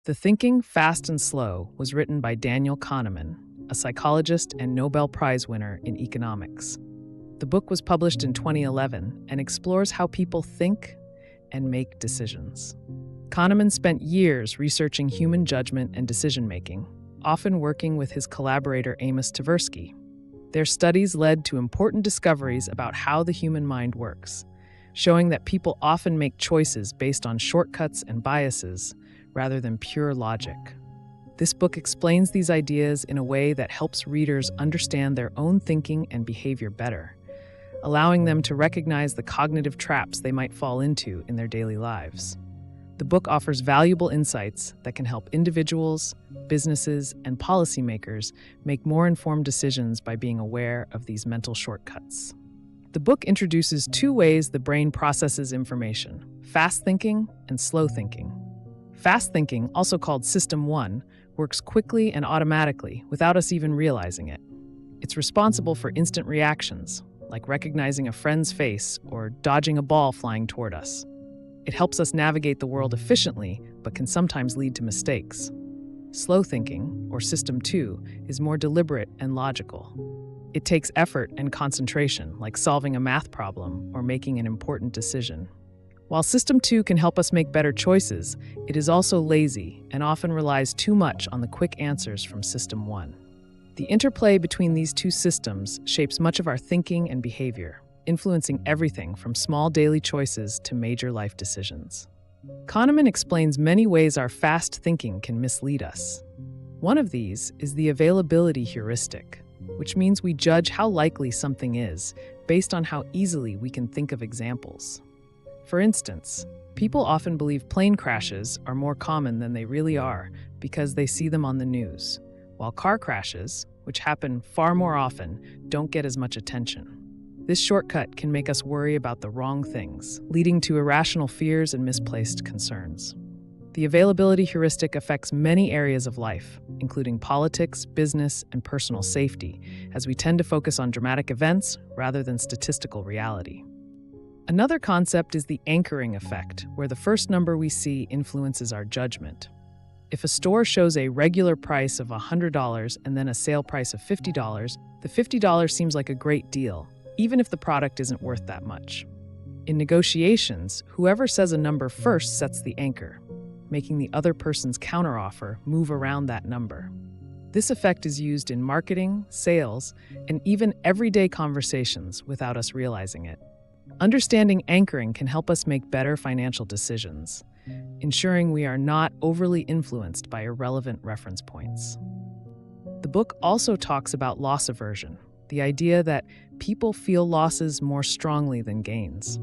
The Thinking, Fast and Slow was written by Daniel Kahneman, a psychologist and Nobel Prize winner in economics. The book was published in 2011 and explores how people think and make decisions. Kahneman spent years researching human judgment and decision-making, often working with his collaborator Amos Tversky. Their studies led to important discoveries about how the human mind works, showing that people often make choices based on shortcuts and biases rather than pure logic. This book explains these ideas in a way that helps readers understand their own thinking and behavior better, allowing them to recognize the cognitive traps they might fall into in their daily lives. The book offers valuable insights that can help individuals, businesses, and policymakers make more informed decisions by being aware of these mental shortcuts. The book introduces two ways the brain processes information: fast thinking and slow thinking. Fast thinking, also called System 1, works quickly and automatically without us even realizing it. It's responsible for instant reactions, like recognizing a friend's face or dodging a ball flying toward us. It helps us navigate the world efficiently, but can sometimes lead to mistakes. Slow thinking, or System 2, is more deliberate and logical. It takes effort and concentration, like solving a math problem or making an important decision. While System 2 can help us make better choices, it is also lazy and often relies too much on the quick answers from System 1. The interplay between these two systems shapes much of our thinking and behavior, influencing everything from small daily choices to major life decisions. Kahneman explains many ways our fast thinking can mislead us. One of these is the availability heuristic, which means we judge how likely something is based on how easily we can think of examples. For instance, people often believe plane crashes are more common than they really are because they see them on the news, while car crashes, which happen far more often, don't get as much attention. This shortcut can make us worry about the wrong things, leading to irrational fears and misplaced concerns. The availability heuristic affects many areas of life, including politics, business, and personal safety, as we tend to focus on dramatic events rather than statistical reality. Another concept is the anchoring effect, where the first number we see influences our judgment. If a store shows a regular price of $100 and then a sale price of $50, the $50 seems like a great deal, even if the product isn't worth that much. In negotiations, whoever says a number first sets the anchor, making the other person's counteroffer move around that number. This effect is used in marketing, sales, and even everyday conversations without us realizing it. Understanding anchoring can help us make better financial decisions, ensuring we are not overly influenced by irrelevant reference points. The book also talks about loss aversion, the idea that people feel losses more strongly than gains.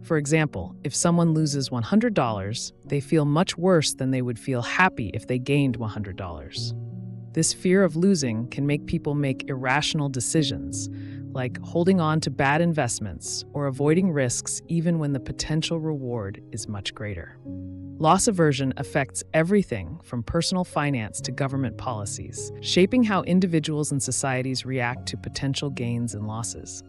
For example, if someone loses $100, they feel much worse than they would feel happy if they gained $100. This fear of losing can make people make irrational decisions, like holding on to bad investments or avoiding risks even when the potential reward is much greater. Loss aversion affects everything from personal finance to government policies, shaping how individuals and societies react to potential gains and losses.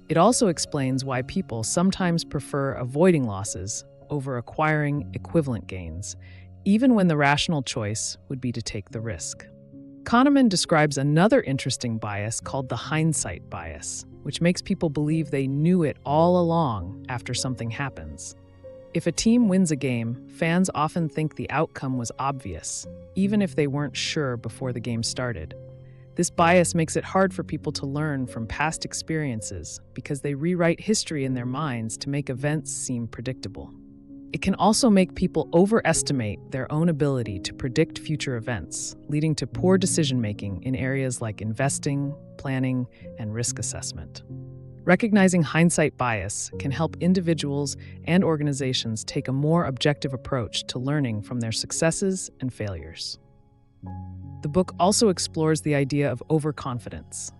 It also explains why people sometimes prefer avoiding losses over acquiring equivalent gains, even when the rational choice would be to take the risk. Kahneman describes another interesting bias called the hindsight bias, which makes people believe they knew it all along after something happens. If a team wins a game, fans often think the outcome was obvious, even if they weren't sure before the game started. This bias makes it hard for people to learn from past experiences because they rewrite history in their minds to make events seem predictable. It can also make people overestimate their own ability to predict future events, leading to poor decision-making in areas like investing, planning, and risk assessment. Recognizing hindsight bias can help individuals and organizations take a more objective approach to learning from their successes and failures. The book also explores the idea of overconfidence.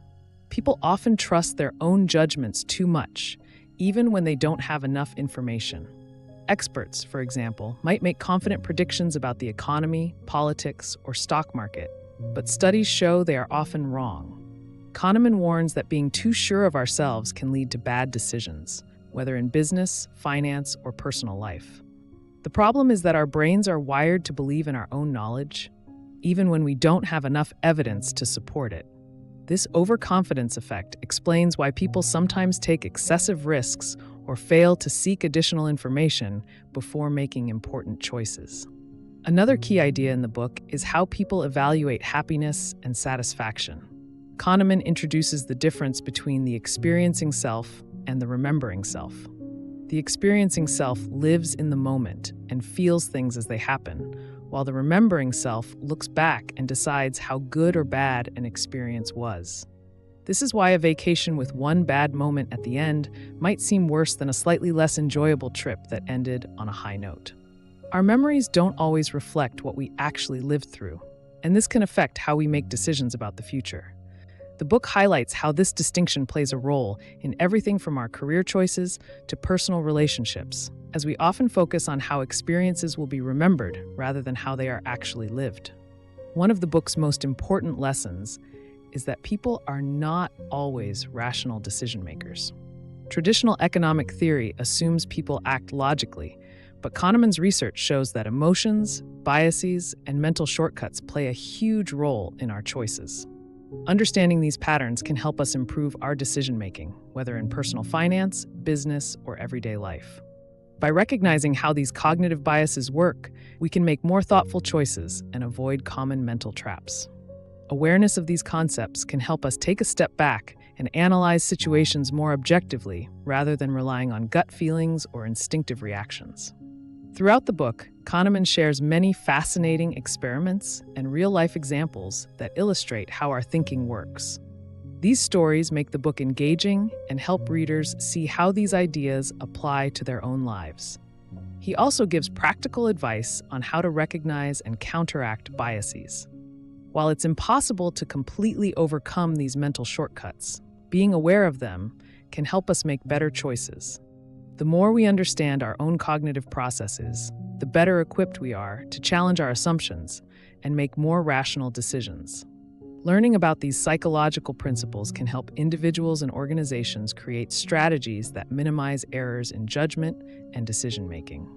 People often trust their own judgments too much, even when they don't have enough information. Experts, for example, might make confident predictions about the economy, politics, or stock market, but studies show they are often wrong. Kahneman warns that being too sure of ourselves can lead to bad decisions, whether in business, finance, or personal life. The problem is that our brains are wired to believe in our own knowledge, even when we don't have enough evidence to support it. This overconfidence effect explains why people sometimes take excessive risks or fail to seek additional information before making important choices. Another key idea in the book is how people evaluate happiness and satisfaction. Kahneman introduces the difference between the experiencing self and the remembering self. The experiencing self lives in the moment and feels things as they happen, while the remembering self looks back and decides how good or bad an experience was. This is why a vacation with one bad moment at the end might seem worse than a slightly less enjoyable trip that ended on a high note. Our memories don't always reflect what we actually lived through, and this can affect how we make decisions about the future. The book highlights how this distinction plays a role in everything from our career choices to personal relationships, as we often focus on how experiences will be remembered rather than how they are actually lived. One of the book's most important lessons is that people are not always rational decision makers. Traditional economic theory assumes people act logically, but Kahneman's research shows that emotions, biases, and mental shortcuts play a huge role in our choices. Understanding these patterns can help us improve our decision-making, whether in personal finance, business, or everyday life. By recognizing how these cognitive biases work, we can make more thoughtful choices and avoid common mental traps. Awareness of these concepts can help us take a step back and analyze situations more objectively rather than relying on gut feelings or instinctive reactions. Throughout the book, Kahneman shares many fascinating experiments and real-life examples that illustrate how our thinking works. These stories make the book engaging and help readers see how these ideas apply to their own lives. He also gives practical advice on how to recognize and counteract biases. While it's impossible to completely overcome these mental shortcuts, being aware of them can help us make better choices. The more we understand our own cognitive processes, the better equipped we are to challenge our assumptions and make more rational decisions. Learning about these psychological principles can help individuals and organizations create strategies that minimize errors in judgment and decision-making.